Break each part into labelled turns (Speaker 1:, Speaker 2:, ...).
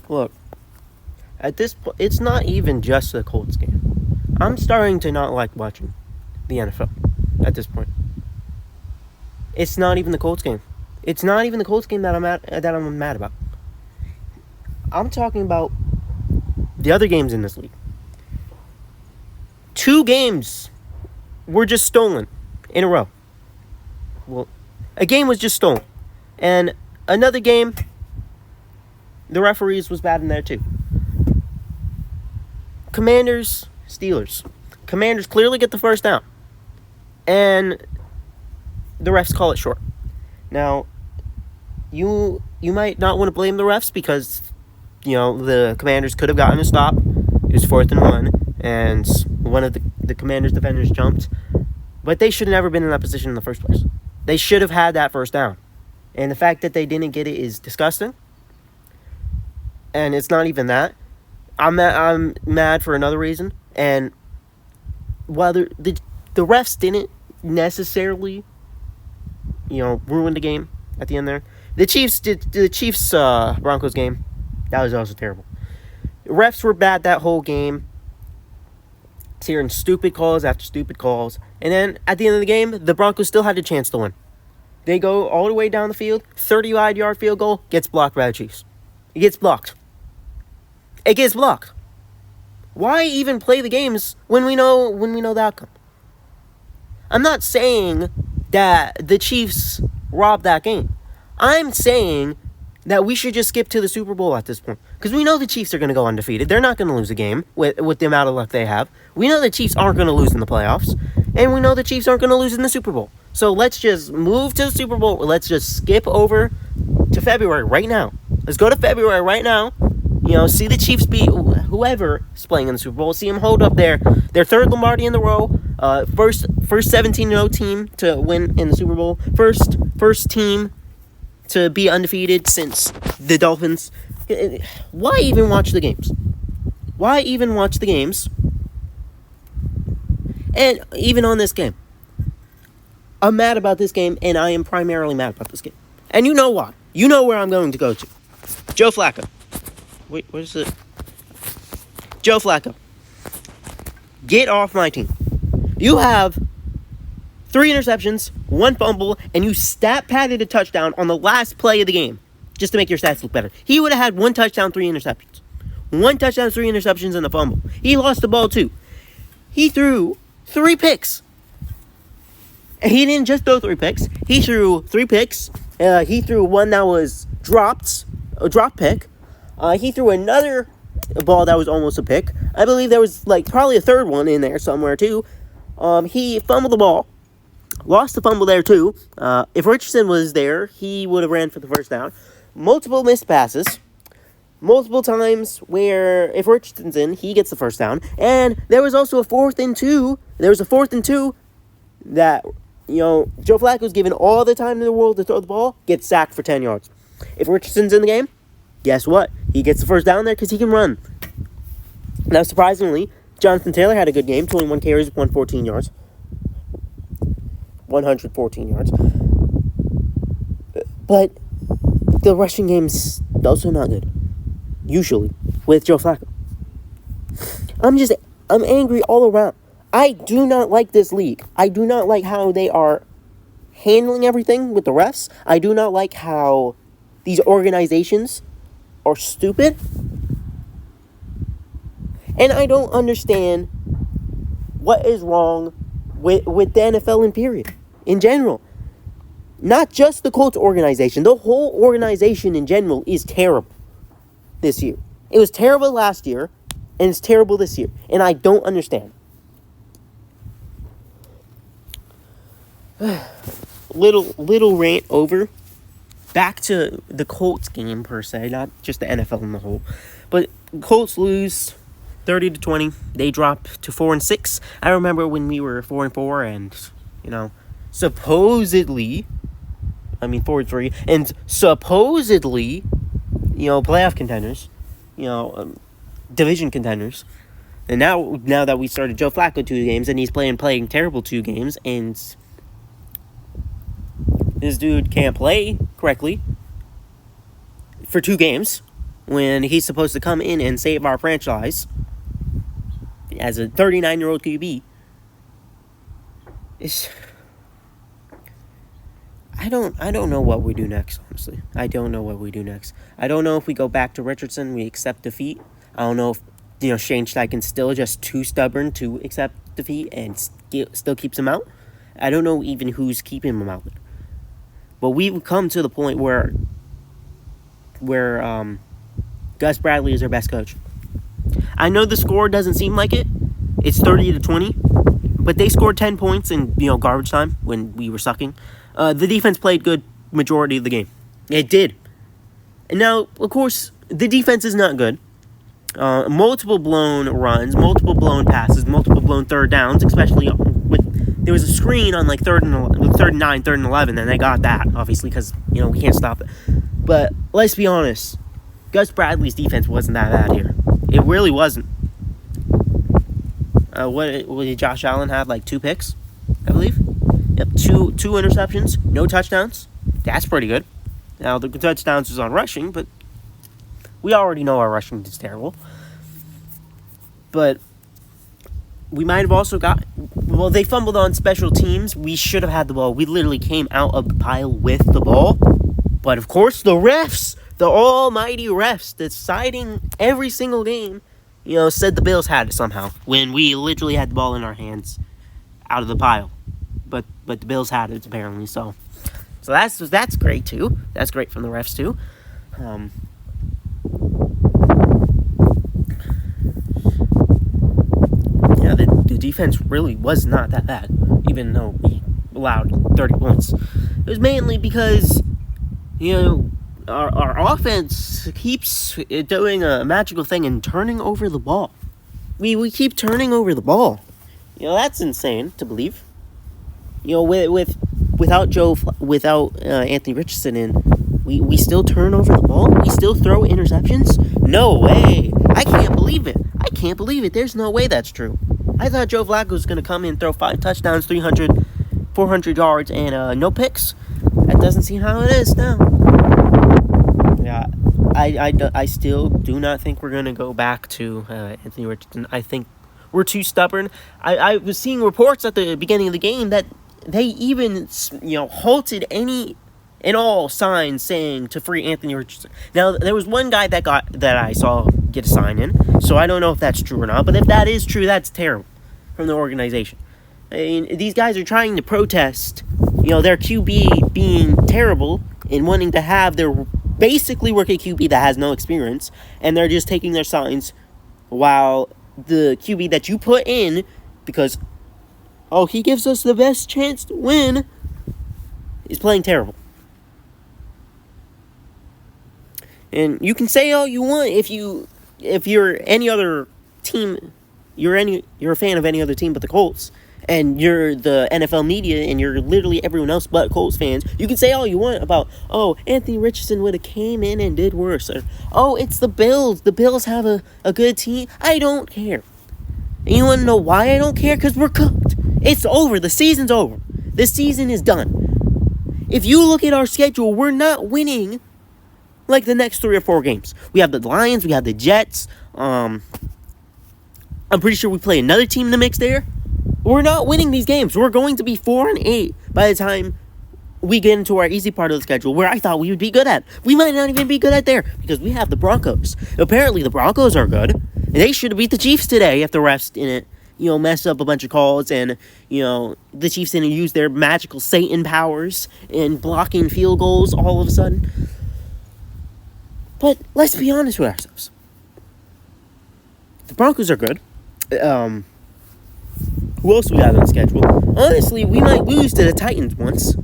Speaker 1: Look, at this point, it's not even just the Colts game. I'm starting to not like watching the NFL at this point. It's not even the Colts game. It's not even the Colts game that I'm mad about. I'm talking about the other games in this league. 2 games were just stolen in a row. Well, a game was just stolen. And another game, the referees was bad in there too. Commanders, Steelers. Commanders clearly get the first down. And the refs call it short. Now, you might not want to blame the refs because, the Commanders could have gotten a stop. It was 4th and 1, and one of the Commanders' defenders jumped. But they should have never been in that position in the first place. They should have had that first down. And the fact that they didn't get it is disgusting. And it's not even that. I'm mad for another reason. And while the refs didn't necessarily, ruin the game at the end there, the Chiefs Broncos game, that was also terrible. The refs were bad that whole game. It's hearing stupid calls after stupid calls. And then at the end of the game, the Broncos still had a chance to win. They go all the way down the field, 30-yard field goal, gets blocked by the Chiefs. It gets blocked. Why even play the games when we know the outcome? I'm not saying that the Chiefs robbed that game. I'm saying that we should just skip to the Super Bowl at this point. Because we know the Chiefs are going to go undefeated. They're not going to lose a game with the amount of luck they have. We know the Chiefs aren't going to lose in the playoffs. And we know the Chiefs aren't going to lose in the Super Bowl. So let's just move to the Super Bowl. Let's just skip over to February right now. Let's go to February right now. See the Chiefs beat whoever is playing in the Super Bowl. See them hold up their 3rd Lombardi in the row. First 17-0 team to win in the Super Bowl. First team to be undefeated since the Dolphins. Why even watch the games? And even on this game, I'm mad about this game, and I am primarily mad about this game. And you know why. You know where I'm going to go to. Joe Flacco. Wait, what is it? Joe Flacco. Get off my team. You have 3 interceptions, 1 fumble, and you stat-padded a touchdown on the last play of the game just to make your stats look better. He would have had 1 touchdown, 3 interceptions. 1 touchdown, 3 interceptions, and a fumble. He lost the ball, too. He threw 3 picks. And he didn't just throw 3 picks. He threw 3 picks. He threw one that was a drop pick. He threw another ball that was almost a pick. I believe there was probably a 3rd one in there somewhere too. He fumbled the ball. Lost the fumble there too. If Richardson was there, he would have ran for the first down. Multiple missed passes. Multiple times where if Richardson's in, he gets the first down. And there was also a 4th and 2. There was a 4th and 2 that, Joe Flacco's given all the time in the world to throw the ball, gets sacked for 10 yards. If Richardson's in the game, guess what? He gets the first down there because he can run. Now, surprisingly, Jonathan Taylor had a good game. 21 carries, 114 yards. 114 yards. But the rushing game's also not good. Usually, with Joe Flacco. I'm angry all around. I do not like this league. I do not like how they are handling everything with the refs. I do not like how these organizations are stupid. And I don't understand what is wrong with the NFL in general. Not just the Colts organization. The whole organization in general is terrible this year. It was terrible last year, and it's terrible this year. And I don't understand. Little rant over. Back to the Colts game per se, not just the NFL in the whole. But Colts lose 30-20. They drop to 4-6. I remember when we were 4-4 and, supposedly, 4-3, and supposedly, playoff contenders, division contenders. And now that we started Joe Flacco 2 games, and he's playing terrible 2 games, and this dude can't play correctly for 2 games. when he's supposed to come in and save our franchise as a 39-year-old QB. I don't know what we do next, honestly. I don't know what we do next. I don't know if we go back to Richardson, we accept defeat. I don't know if, Shane Steichen's still just too stubborn to accept defeat and still keeps him out. I don't know even who's keeping him out there. But we've come to the point where Gus Bradley is our best coach. I know the score doesn't seem like it. It's 30-20. But they scored 10 points in, garbage time when we were sucking. The defense played good majority of the game. It did. And now, of course, the defense is not good. Multiple blown runs, multiple blown passes, multiple blown third downs, especially there was a screen on like third and 9, third and 11, and they got that, obviously, because, we can't stop it. But let's be honest, Gus Bradley's defense wasn't that bad here. It really wasn't. What did Josh Allen have? Like 2 picks, I believe? Yep, two interceptions, no touchdowns. That's pretty good. Now, the touchdowns was on rushing, but we already know our rushing is terrible. But we might have also they fumbled on special teams. We should have had the ball. We literally came out of the pile with the ball. But, of course, the refs, the almighty refs, deciding every single game, said the Bills had it somehow. When we literally had the ball in our hands out of the pile. But the Bills had it, apparently. So that's great, too. That's great from the refs, too. The defense really was not that bad, even though we allowed 30 points. It was mainly because, our offense keeps doing a magical thing and turning over the ball. We keep turning over the ball. That's insane to believe. Without Anthony Richardson in, we still turn over the ball. We still throw interceptions. No way! I can't believe it. There's no way that's true. I thought Joe Flacco was going to come in and throw 5 touchdowns, 300, 400 yards, and no picks. That doesn't seem how it is now. Yeah, I still do not think we're going to go back to Anthony Richardson. I think we're too stubborn. I was seeing reports at the beginning of the game that they even, halted any and all signs saying to free Anthony Richardson. Now, there was one guy that I saw get a sign in, so I don't know if that's true or not, but if that is true, that's terrible from the organization. I mean, these guys are trying to protest, their QB being terrible and wanting to have their basically rookie QB that has no experience, and they're just taking their signs while the QB that you put in, because, he gives us the best chance to win, is playing terrible. And you can say all you want if you're any other team, you're a fan of any other team but the Colts, and you're the NFL media, and you're literally everyone else but Colts fans. You can say all you want about, Anthony Richardson would have came in and did worse, or, it's the Bills. The Bills have a good team. I don't care. And you want to know why I don't care? Because we're cooked. It's over. The season's over. The season is done. If you look at our schedule, we're not winning like the next 3 or 4 games. We have the Lions, we have the Jets. I'm pretty sure we play another team in the mix there. We're not winning these games. We're going to be 4-8 by the time we get into our easy part of the schedule, where I thought we would be good at. We might not even be good at there, because we have the Broncos. Apparently the Broncos are good. They should have beat the Chiefs today if the refs didn't, mess up a bunch of calls, and, the Chiefs didn't use their magical Satan powers in blocking field goals all of a sudden. But let's be honest with ourselves. The Broncos are good. Who else we got on the schedule? Honestly, we might lose to the Titans once.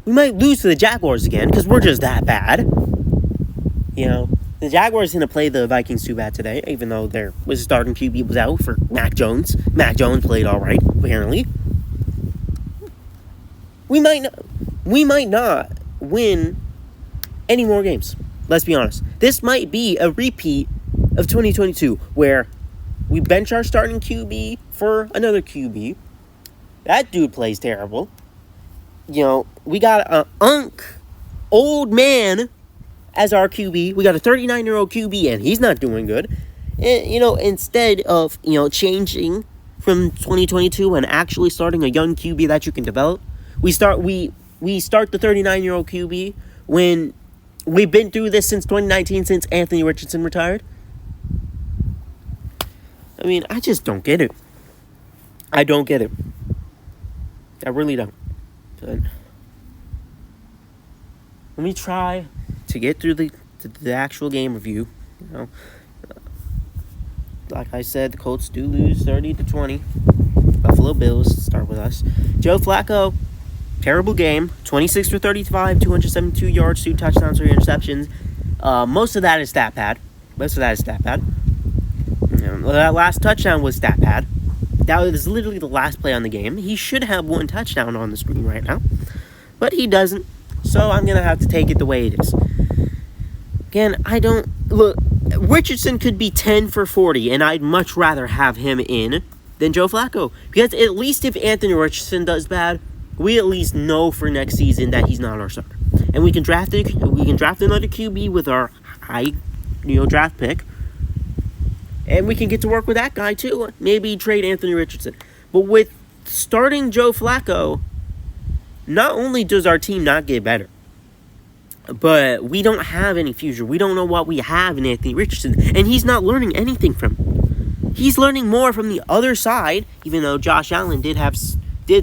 Speaker 1: We might lose to the Jaguars again, because we're just that bad. The Jaguars didn't play the Vikings too bad today, even though their starting QB was out for Mac Jones. Mac Jones played all right, apparently. We might not win any more games. Let's be honest. This might be a repeat of 2022, where we bench our starting QB for another QB. That dude plays terrible. We got an old man as our QB. We got a 39-year-old QB, and he's not doing good. And, instead of, changing from 2022 and actually starting a young QB that you can develop, we start the 39-year-old QB when we've been through this since 2019, since Anthony Richardson retired. I mean, I just don't get it. I don't get it. I really don't. But let me try to get through the actual game review. Like I said, the Colts do lose 30-20. Buffalo Bills start with us. Joe Flacco, terrible game. 26 for 35, 272 yards, 2 touchdowns, 3 interceptions. Most of that is stat pad. That last touchdown was stat pad. That was literally the last play on the game. He should have 1 touchdown on the screen right now, but he doesn't. So I'm going to have to take it the way it is. Again, Richardson could be 10 for 40, and I'd much rather have him in than Joe Flacco. Because at least if Anthony Richardson does bad, we at least know for next season that he's not our starter. And we can draft another QB with our high, draft pick. And we can get to work with that guy too. Maybe trade Anthony Richardson. But with starting Joe Flacco, not only does our team not get better, but we don't have any future. We don't know what we have in Anthony Richardson. And he's not learning anything from him. He's learning more from the other side, even though Josh Allen did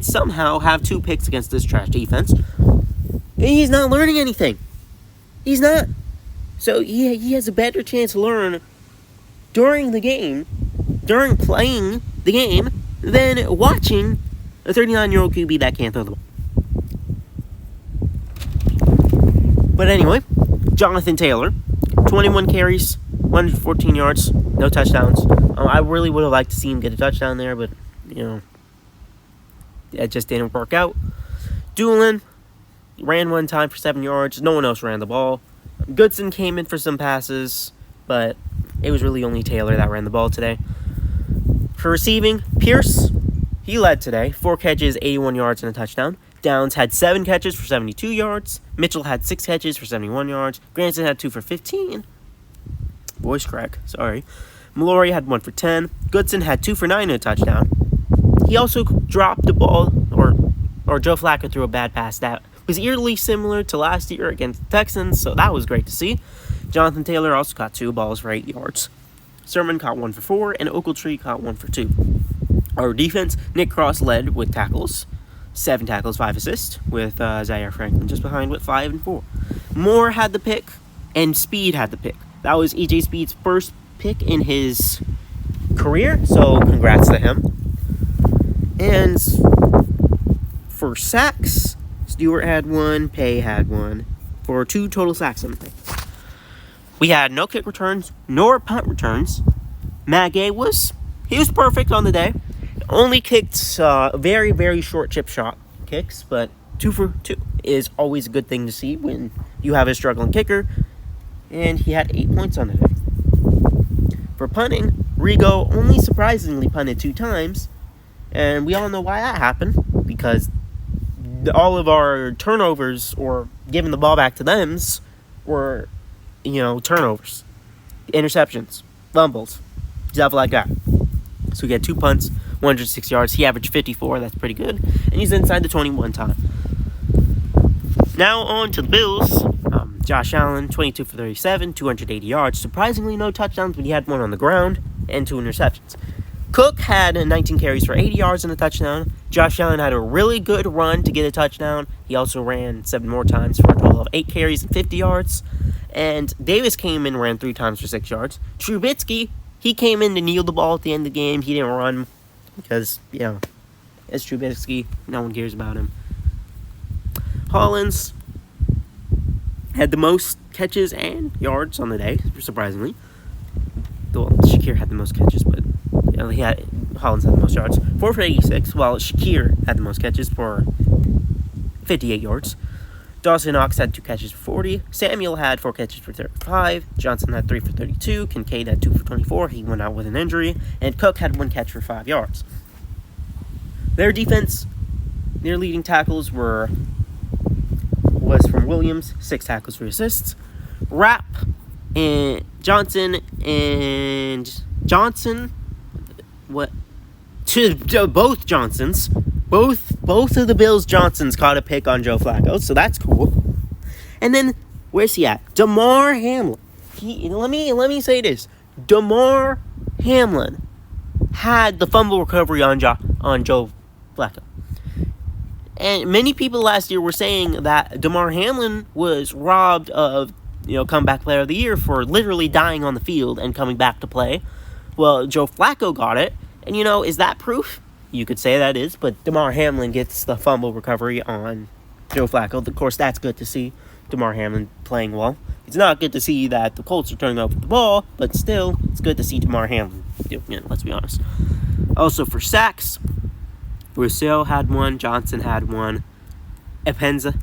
Speaker 1: somehow have 2 picks against this trash defense. And he's not learning anything. He's not. So he has a better chance to learn during the game, during playing the game, than watching a 39-year-old QB that can't throw the ball. But anyway, Jonathan Taylor, 21 carries, 114 yards, no touchdowns. I really would have liked to see him get a touchdown there, but, that just didn't work out. Doolin ran 1 time for 7 yards. No one else ran the ball. Goodson came in for some passes, but it was really only Taylor that ran the ball today. For receiving, Pierce, he led today. 4 catches, 81 yards, and a touchdown. Downs had 7 catches for 72 yards. Mitchell had 6 catches for 71 yards. Granson had 2 for 15. Voice crack, sorry. Mallory had 1 for 10. Goodson had 2 for 9 and a touchdown. He also dropped the ball, or Joe Flacco threw a bad pass that was eerily similar to last year against the Texans, so that was great to see. Jonathan Taylor also caught 2 balls for 8 yards. Sermon caught 1 for 4, and Ogletree caught 1 for 2. Our defense, Nick Cross led with tackles. 7 tackles, 5 assists, with Zaire Franklin just behind with 5 and 4. Moore had the pick, and Speed had the pick. That was E.J. Speed's first pick in his career, so congrats to him. And for sacks, Stewart had 1, Pay had 1, for 2 total sacks on the day. We had no kick returns, nor punt returns. Matt Gay was perfect on the day. Only kicked very, very short chip shot kicks, but 2 for 2 is always a good thing to see when you have a struggling kicker. And he had 8 points on the day. For punting, Rigo only surprisingly punted 2 times, and we all know why that happened, because all of our turnovers, or giving the ball back to them, were, turnovers, interceptions, fumbles, stuff like that. So we had 2 punts, 106 yards. He averaged 54. That's pretty good. And he's inside the 21 time. Now on to the Bills. Josh Allen, 22 for 37, 280 yards. Surprisingly, no touchdowns, but he had 1 on the ground and 2 interceptions. Cook had 19 carries for 80 yards and a touchdown. Josh Allen had a really good run to get a touchdown. He also ran 7 more times for a total of 8 carries and 50 yards. And Davis came in and ran 3 times for 6 yards. Trubisky, he came in to kneel the ball at the end of the game. He didn't run because, it's Trubisky. No one cares about him. Hollins had the most catches and yards on the day, surprisingly. Well, Shakir had the most catches, but Hollins had the most yards. 4 for 86, while Shakir had the most catches for 58 yards. Dawson Knox had 2 catches for 40. Samuel had 4 catches for 35. Johnson had 3 for 32. Kincaid had 2 for 24. He went out with an injury. And Cook had 1 catch for 5 yards. Their defense, their leading tackles was from Williams, 6 tackles for assists. Rapp and Johnson what to both Johnsons, both of the Bills Johnsons caught a pick on Joe Flacco, so that's cool. And then where's he at? Damar Hamlin. Let me say this. Damar Hamlin had the fumble recovery on Joe Flacco. And many people last year were saying that Damar Hamlin was robbed of, comeback player of the year for literally dying on the field and coming back to play. Well, Joe Flacco got it. And, is that proof? You could say that is. But Damar Hamlin gets the fumble recovery on Joe Flacco. Of course, that's good to see Damar Hamlin playing well. It's not good to see that the Colts are turning over the ball. But still, it's good to see Damar Hamlin. Let's be honest. Also, for sacks, Rousseau had one. Johnson had one. Epenza,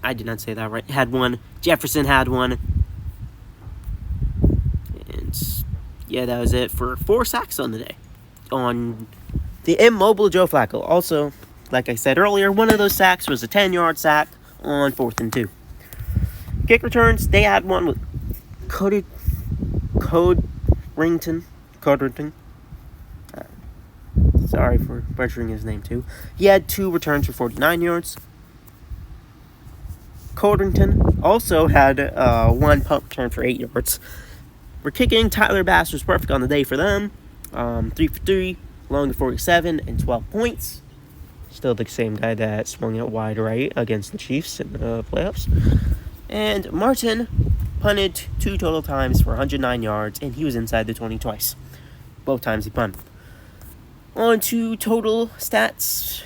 Speaker 1: I did not say that right, had one. Jefferson had one. And yeah, that was it for 4 sacks on the day. On the immobile Joe Flacco. Also, like I said earlier, one of those sacks was a 10-yard sack on 4th and 2. Kick returns, they had one with Codrington. Sorry for butchering his name too. He had 2 returns for 49 yards. Codrington also had 1 punt return for 8 yards. For kicking, Tyler Bass was perfect on the day for them. 3 for 3, along the 47 and 12 points. Still the same guy that swung out wide right against the Chiefs in the playoffs. And Martin punted 2 total times for 109 yards, and he was inside the 20 twice. Both times he punted. On to total stats.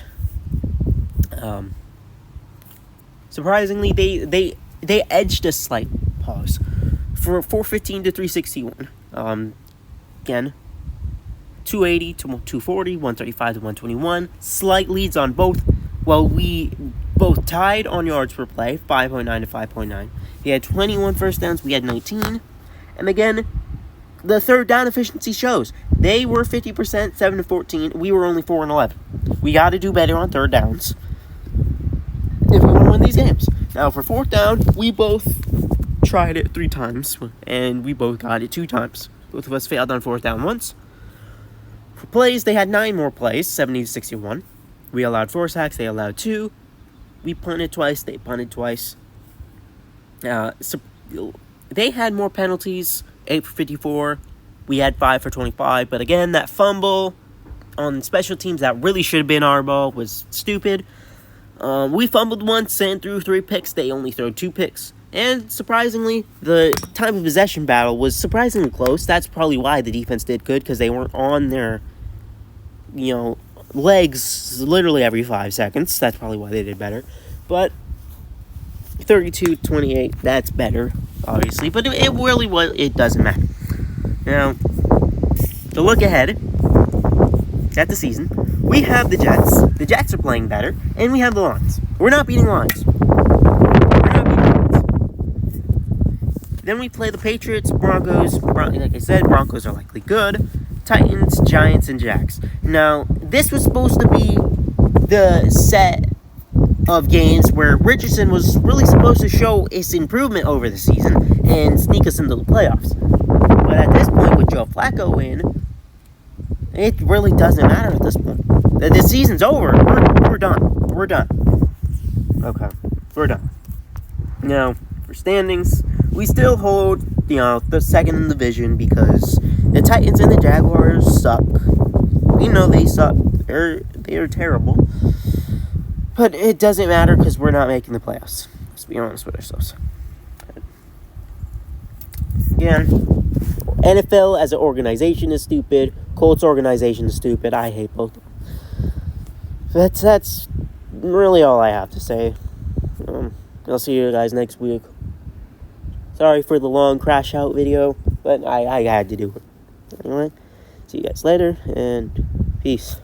Speaker 1: Surprisingly, they edged a slight pause for 415 to 361. Again, 280 to 240, 135 to 121. Slight leads on both. Well, we both tied on yards per play, 5.9 to 5.9. He had 21 first downs. We had 19. And again, the third down efficiency shows. They were 50%, 7 to 14. We were only 4 and 11. We got to do better on third downs if we want to win these games. Now, for 4th down, we both tried it 3 times, and we both got it 2 times. Both of us failed on 4th down once. For plays, they had 9 more plays, 70 to 61. We allowed 4 sacks, they allowed 2. We punted twice, they punted twice. They had more penalties, 8 for 54. We had 5 for 25. But again, that fumble on special teams that really should have been our ball was stupid. We fumbled once and threw 3 picks. They only threw 2 picks. And surprisingly, the time of possession battle was surprisingly close. That's probably why the defense did good, because they weren't on their, legs literally every 5 seconds. That's probably why they did better. But 32-28, that's better, obviously. But it really was. It doesn't matter. Now, to look ahead at the season, we have the Jets. The Jets are playing better, and we have the Lions. We're not beating Lions. Then we play the Patriots, Broncos. Like I said, Broncos are likely good. Titans, Giants, and Jags. Now, this was supposed to be the set of games where Richardson was really supposed to show his improvement over the season and sneak us into the playoffs. But at this point, with Joe Flacco in, it really doesn't matter at this point. The season's over. We're done. We're done. Okay, we're done. Now, for standings, we still hold, the second in the division because the Titans and the Jaguars suck. We know they suck. They're terrible. But it doesn't matter because we're not making the playoffs. Let's be honest with ourselves. Again, NFL as an organization is stupid. Colts organization is stupid. I hate both. That's really all I have to say. I'll see you guys next week. Sorry for the long crash out video, but I had to do it. Anyway, see you guys later, and peace.